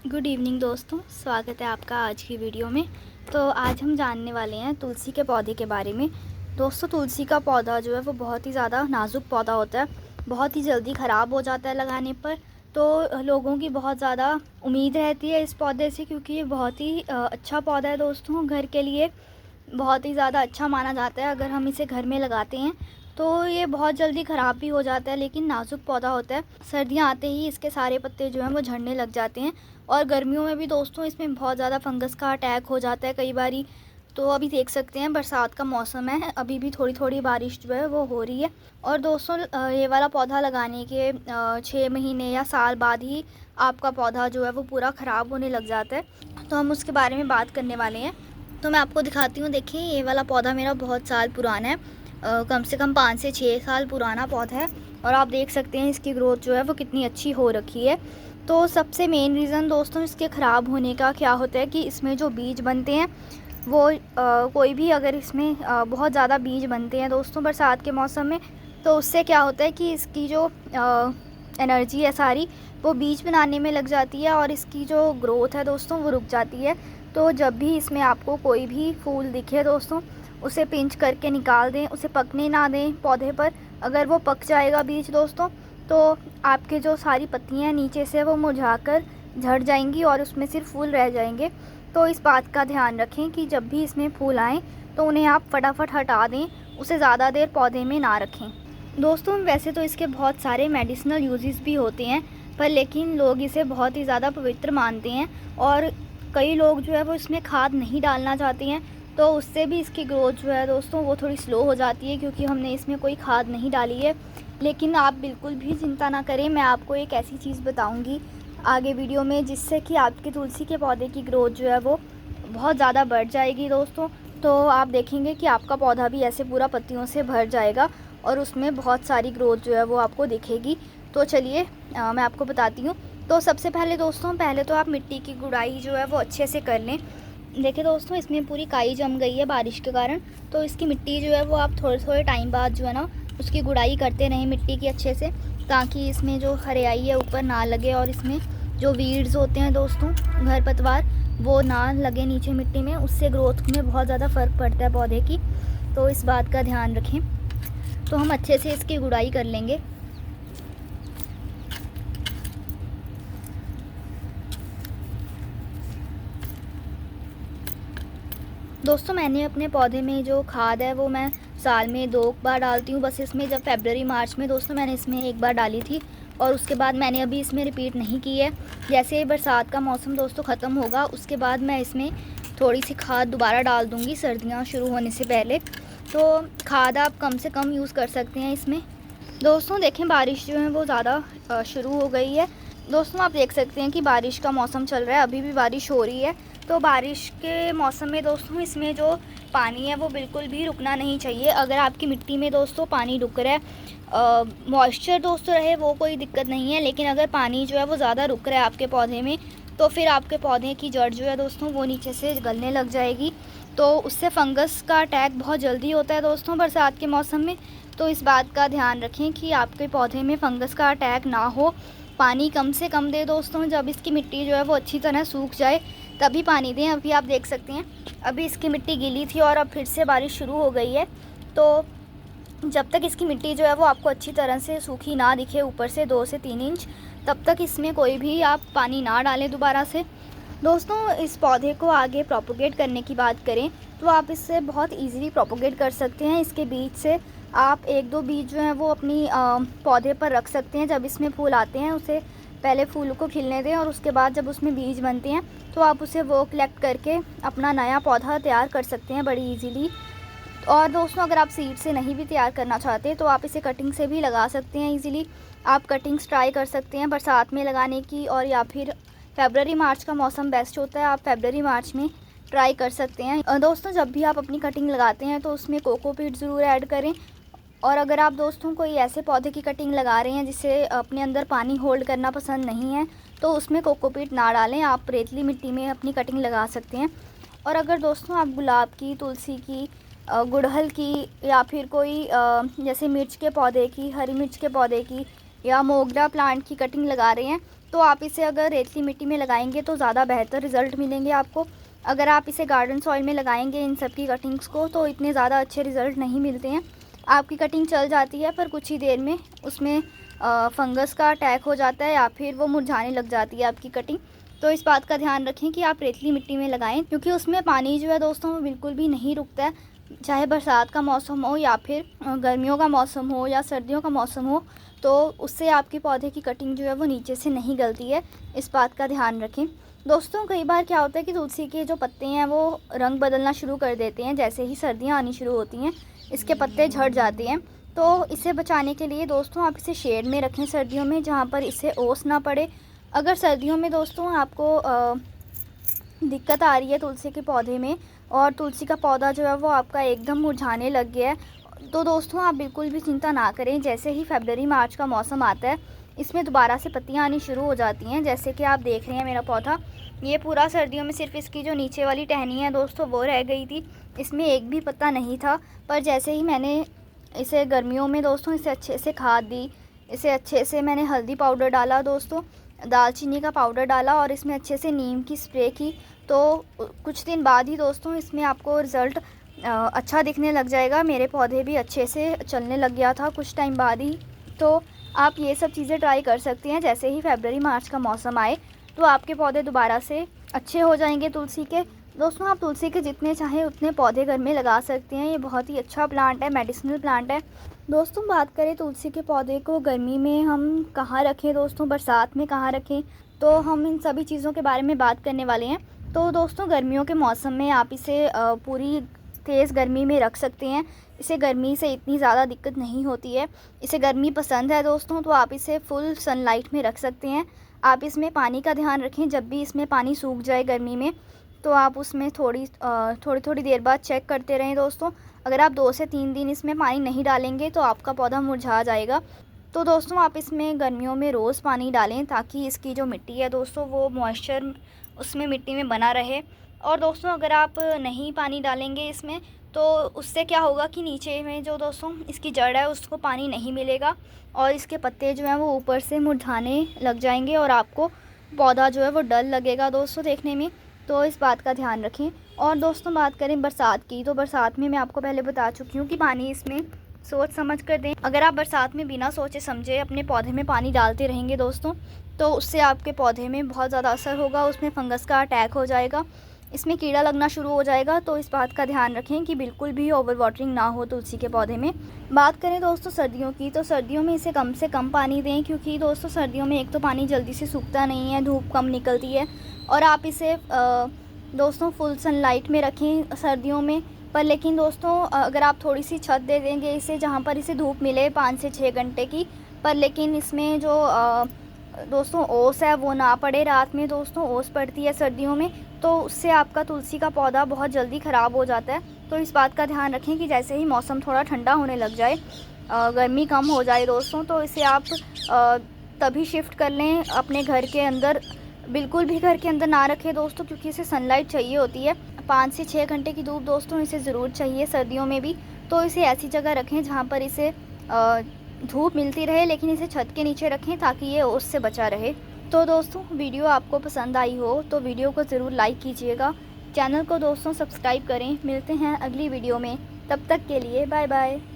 Good evening दोस्तों, स्वागत है आपका आज की वीडियो में। तो आज हम जानने वाले हैं तुलसी के पौधे के बारे में। दोस्तों, तुलसी का पौधा जो है वो बहुत ही ज़्यादा नाजुक पौधा होता है, बहुत ही जल्दी ख़राब हो जाता है लगाने पर। तो लोगों की बहुत ज़्यादा उम्मीद रहती है इस पौधे से, क्योंकि ये बहुत ही अच्छा पौधा है दोस्तों। घर के लिए बहुत ही ज़्यादा अच्छा माना जाता है। अगर हम इसे घर में लगाते हैं तो ये बहुत जल्दी ख़राब भी हो जाता है, लेकिन नाजुक पौधा होता है। सर्दियाँ आते ही इसके सारे पत्ते जो हैं वो झड़ने लग जाते हैं, और गर्मियों में भी दोस्तों इसमें बहुत ज़्यादा फंगस का अटैक हो जाता है कई बारी। तो अभी देख सकते हैं बरसात का मौसम है, अभी भी थोड़ी थोड़ी बारिश जो है वो हो रही है। और दोस्तों ये वाला पौधा लगाने के 6 महीने या साल बाद ही आपका पौधा जो है वो पूरा ख़राब होने लग जाता है। तो हम उसके बारे में बात करने वाले हैं। तो मैं आपको दिखाती हूँ। देखिए, ये वाला पौधा मेरा बहुत साल पुराना है, कम से कम 5 से 6 साल पुराना पौधा है। और आप देख सकते हैं इसकी ग्रोथ जो है वो कितनी अच्छी हो रखी है। तो सबसे मेन रीज़न दोस्तों इसके ख़राब होने का क्या होता है कि इसमें जो बीज बनते हैं वो कोई भी अगर इसमें बहुत ज़्यादा बीज बनते हैं दोस्तों बरसात के मौसम में, तो उससे क्या होता है कि इसकी जो एनर्जी है सारी वो बीज बनाने में लग जाती है, और इसकी जो ग्रोथ है दोस्तों वो रुक जाती है। तो जब भी इसमें आपको कोई भी फूल दिखे दोस्तों, उसे पिंच करके निकाल दें, उसे पकने ना दें पौधे पर। अगर वो पक जाएगा बीज दोस्तों, तो आपके जो सारी पत्तियां नीचे से वो मुरझाकर झड़ जाएंगी और उसमें सिर्फ फूल रह जाएंगे। तो इस बात का ध्यान रखें कि जब भी इसमें फूल आएँ तो उन्हें आप फटाफट हटा दें, उसे ज़्यादा देर पौधे में ना रखें। दोस्तों, वैसे तो इसके बहुत सारे मेडिसिनल यूजेस भी होते हैं, पर लेकिन लोग इसे बहुत ही ज़्यादा पवित्र मानते हैं, और कई लोग जो है वो इसमें खाद नहीं डालना चाहते हैं। तो उससे भी इसकी ग्रोथ जो है दोस्तों वो थोड़ी स्लो हो जाती है, क्योंकि हमने इसमें कोई खाद नहीं डाली है। लेकिन आप बिल्कुल भी चिंता ना करें, मैं आपको एक ऐसी चीज़ बताऊंगी आगे वीडियो में जिससे कि आपके तुलसी के पौधे की ग्रोथ जो है वो बहुत ज़्यादा बढ़ जाएगी दोस्तों। तो आप देखेंगे कि आपका पौधा भी ऐसे पूरा पत्तियों से भर जाएगा और उसमें बहुत सारी ग्रोथ जो है वो आपको दिखेगी। तो चलिए मैं आपको बताती हूँ। तो सबसे पहले दोस्तों, पहले तो आप मिट्टी की गुड़ाई जो है वो अच्छे से कर लें। देखिए दोस्तों, इसमें पूरी काई जम गई है बारिश के कारण, तो इसकी मिट्टी जो है वो आप थोड़े थोड़े टाइम बाद जो है ना उसकी गुड़ाई करते रहें मिट्टी की अच्छे से, ताकि इसमें जो हरियाई है ऊपर ना लगे, और इसमें जो वीड्स होते हैं दोस्तों, खरपतवार, वो ना लगे नीचे मिट्टी में। उससे ग्रोथ में बहुत ज़्यादा फ़र्क पड़ता है पौधे की। तो इस बात का ध्यान रखें। तो हम अच्छे से इसकी गुड़ाई कर लेंगे। दोस्तों, मैंने अपने पौधे में जो खाद है वो मैं साल में 2 बार डालती हूँ बस। इसमें जब फरवरी मार्च में दोस्तों मैंने इसमें 1 बार डाली थी, और उसके बाद मैंने अभी इसमें रिपीट नहीं की है। जैसे बरसात का मौसम दोस्तों ख़त्म होगा, उसके बाद मैं इसमें थोड़ी सी खाद दोबारा डाल दूँगी सर्दियाँ शुरू होने से पहले। तो खाद आप कम से कम यूज़ कर सकते हैं इसमें। दोस्तों देखें, बारिश जो है वो ज़्यादा शुरू हो गई है। दोस्तों आप देख सकते हैं कि बारिश का मौसम चल रहा है, अभी भी बारिश हो रही है। तो बारिश के मौसम में दोस्तों इसमें जो पानी है वो बिल्कुल भी रुकना नहीं चाहिए। अगर आपकी मिट्टी में दोस्तों पानी रुक रहा है, मॉइस्चर दोस्तों रहे, वो कोई दिक्कत नहीं है, लेकिन अगर पानी जो है वो ज़्यादा रुक रहा है आपके पौधे में, तो फिर आपके पौधे की जड़ जो है दोस्तों वो नीचे से गलने लग जाएगी। तो उससे फंगस का अटैक बहुत जल्दी होता है दोस्तों बरसात के मौसम में। तो इस बात का ध्यान रखें कि आपके पौधे में फंगस का अटैक ना हो। पानी कम से कम दें दोस्तों, जब इसकी मिट्टी जो है वो अच्छी तरह सूख जाए तभी पानी दें। अभी आप देख सकते हैं, अभी इसकी मिट्टी गीली थी और अब फिर से बारिश शुरू हो गई है। तो जब तक इसकी मिट्टी जो है वो आपको अच्छी तरह से सूखी ना दिखे ऊपर से 2 से 3 इंच, तब तक इसमें कोई भी आप पानी ना डालें दोबारा से। दोस्तों, इस पौधे को आगे प्रोपोगेट करने की बात करें तो आप इससे बहुत इजीली प्रोपोगेट कर सकते हैं। इसके बीज से आप 1-2 बीज जो हैं वो अपनी पौधे पर रख सकते हैं। जब इसमें फूल आते हैं उसे पहले फूल को खिलने दें, और उसके बाद जब उसमें बीज बनते हैं तो आप उसे वो कलेक्ट करके अपना नया पौधा तैयार कर सकते हैं बड़ी इजीली। और दोस्तों, अगर आप सीड से नहीं भी तैयार करना चाहते तो आप इसे कटिंग से भी लगा सकते हैं इजीली। आप कटिंग्स ट्राई कर सकते हैं बरसात में लगाने की, और या फिर फरवरी मार्च का मौसम बेस्ट होता है, आप फरवरी मार्च में ट्राई कर सकते हैं। दोस्तों, जब भी आप अपनी कटिंग लगाते हैं तो उसमें कोकोपीट ज़रूर ऐड करें। और अगर आप दोस्तों कोई ऐसे पौधे की कटिंग लगा रहे हैं जिसे अपने अंदर पानी होल्ड करना पसंद नहीं है, तो उसमें कोकोपीट ना डालें, आप रेतली मिट्टी में अपनी कटिंग लगा सकते हैं। और अगर दोस्तों आप गुलाब की, तुलसी की, गुड़हल की, या फिर कोई जैसे मिर्च के पौधे की, हरी मिर्च के पौधे की, या मोगरा प्लांट की कटिंग लगा रहे हैं, तो आप इसे अगर रेतली मिट्टी में लगाएंगे तो ज़्यादा बेहतर रिज़ल्ट मिलेंगे आपको। अगर आप इसे गार्डन सॉइल में लगाएंगे इन सब की कटिंग्स को तो इतने ज़्यादा अच्छे रिज़ल्ट नहीं मिलते हैं। आपकी कटिंग चल जाती है पर कुछ ही देर में उसमें फंगस का अटैक हो जाता है या फिर वो मुरझाने लग जाती है आपकी कटिंग। तो इस बात का ध्यान रखें कि आप रेतली मिट्टी में लगाएं, क्योंकि उसमें पानी जो है दोस्तों वो बिल्कुल भी नहीं रुकता है। चाहे बरसात का मौसम हो या फिर गर्मियों का मौसम हो या सर्दियों का मौसम हो, तो उससे आपके पौधे की कटिंग जो है वो नीचे से नहीं गलती है। इस बात का ध्यान रखें दोस्तों। कई बार क्या होता है कि तुलसी के जो पत्ते हैं वो रंग बदलना शुरू कर देते हैं। जैसे ही सर्दियाँ आनी शुरू होती हैं इसके पत्ते झड़ जाते हैं। तो इसे बचाने के लिए दोस्तों आप इसे शेड में रखें सर्दियों में, जहाँ पर इसे ओस ना पड़े। अगर सर्दियों में दोस्तों आपको दिक्कत आ रही है तुलसी के पौधे में और तुलसी का पौधा जो है वो आपका एकदम मुरझाने लग गया है, तो दोस्तों आप बिल्कुल भी चिंता ना करें। जैसे ही फरवरी मार्च का मौसम आता है इसमें दोबारा से पत्तियां आनी शुरू हो जाती हैं। जैसे कि आप देख रहे हैं मेरा पौधा, ये पूरा सर्दियों में सिर्फ इसकी जो नीचे वाली टहनी है दोस्तों वो रह गई थी, इसमें एक भी पत्ता नहीं था। पर जैसे ही मैंने इसे गर्मियों में दोस्तों इसे अच्छे से खाद दी, इसे अच्छे से मैंने हल्दी पाउडर डाला दोस्तों, दालचीनी का पाउडर डाला और इसमें अच्छे से नीम की स्प्रे की, तो कुछ दिन बाद ही दोस्तों इसमें आपको रिज़ल्ट अच्छा दिखने लग जाएगा। मेरे पौधे भी अच्छे से चलने लग गया था कुछ टाइम बाद ही। तो आप ये सब चीज़ें ट्राई कर सकती हैं। जैसे ही फरवरी मार्च का मौसम आए तो आपके पौधे दोबारा से अच्छे हो जाएंगे तुलसी के। दोस्तों आप तुलसी के जितने चाहें उतने पौधे घर में लगा सकते हैं। ये बहुत ही अच्छा प्लांट है, मेडिसिनल प्लांट है। दोस्तों बात करें तुलसी के पौधे को गर्मी में हम कहाँ रखें दोस्तों, बरसात में कहाँ रखें, तो हम इन सभी चीज़ों के बारे में बात करने वाले हैं। तो दोस्तों गर्मियों के मौसम में आप इसे पूरी तेज़ गर्मी में रख सकते हैं। इसे गर्मी से इतनी ज़्यादा दिक्कत नहीं होती है। इसे गर्मी पसंद है दोस्तों, तो आप इसे फुल सनलाइट में रख सकते हैं। आप इसमें पानी का ध्यान रखें, जब भी इसमें पानी सूख जाए गर्मी में तो आप उसमें थोड़ी देर बाद चेक करते रहें दोस्तों। अगर आप 2 से 3 दिन इसमें पानी नहीं डालेंगे तो आपका पौधा मुरझा जाएगा। तो दोस्तों आप इसमें गर्मियों में रोज़ पानी डालें ताकि इसकी जो मिट्टी है दोस्तों वो मॉइस्चर उसमें मिट्टी में बना रहे। और दोस्तों अगर आप नहीं पानी डालेंगे इसमें तो उससे क्या होगा कि नीचे में जो दोस्तों इसकी जड़ है उसको पानी नहीं मिलेगा और इसके पत्ते जो हैं वो ऊपर से मुरझाने लग जाएंगे और आपको पौधा जो है वो डल लगेगा दोस्तों देखने में। तो इस बात का ध्यान रखें। और दोस्तों बात करें बरसात की, तो बरसात में मैं आपको पहले बता चुकी हूँ कि पानी इसमें सोच समझ कर दें। अगर आप बरसात में बिना सोचे समझे अपने पौधे में पानी डालते रहेंगे दोस्तों तो उससे आपके पौधे में बहुत ज़्यादा असर होगा, उसमें फंगस का अटैक हो जाएगा, इसमें कीड़ा लगना शुरू हो जाएगा। तो इस बात का ध्यान रखें कि बिल्कुल भी ओवर वाटरिंग ना हो तुलसी के पौधे में। बात करें दोस्तों सर्दियों की, तो सर्दियों में इसे कम से कम पानी दें, क्योंकि दोस्तों सर्दियों में एक तो पानी जल्दी से सूखता नहीं है, धूप कम निकलती है। और आप इसे दोस्तों फुल सनलाइट में रखें सर्दियों में। पर लेकिन दोस्तों अगर आप थोड़ी सी छत दे देंगे इसे जहाँ पर इसे धूप मिले 5 से 6 घंटे की, पर लेकिन इसमें जो दोस्तों ओस है वो ना पड़े, रात में दोस्तों ओस पड़ती है सर्दियों में, तो उससे आपका तुलसी का पौधा बहुत जल्दी ख़राब हो जाता है। तो इस बात का ध्यान रखें कि जैसे ही मौसम थोड़ा ठंडा होने लग जाए, गर्मी कम हो जाए दोस्तों, तो इसे आप तभी शिफ्ट कर लें अपने घर के अंदर। बिल्कुल भी घर के अंदर ना रखें दोस्तों, क्योंकि इसे सनलाइट चाहिए होती है। 5 से 6 घंटे की धूप दोस्तों इसे ज़रूर चाहिए सर्दियों में भी। तो इसे ऐसी जगह रखें जहाँ पर इसे धूप मिलती रहे, लेकिन इसे छत के नीचे रखें ताकि ये ओस से बचा रहे। तो दोस्तों वीडियो आपको पसंद आई हो तो वीडियो को ज़रूर लाइक कीजिएगा, चैनल को दोस्तों सब्सक्राइब करें। मिलते हैं अगली वीडियो में, तब तक के लिए बाय बाय।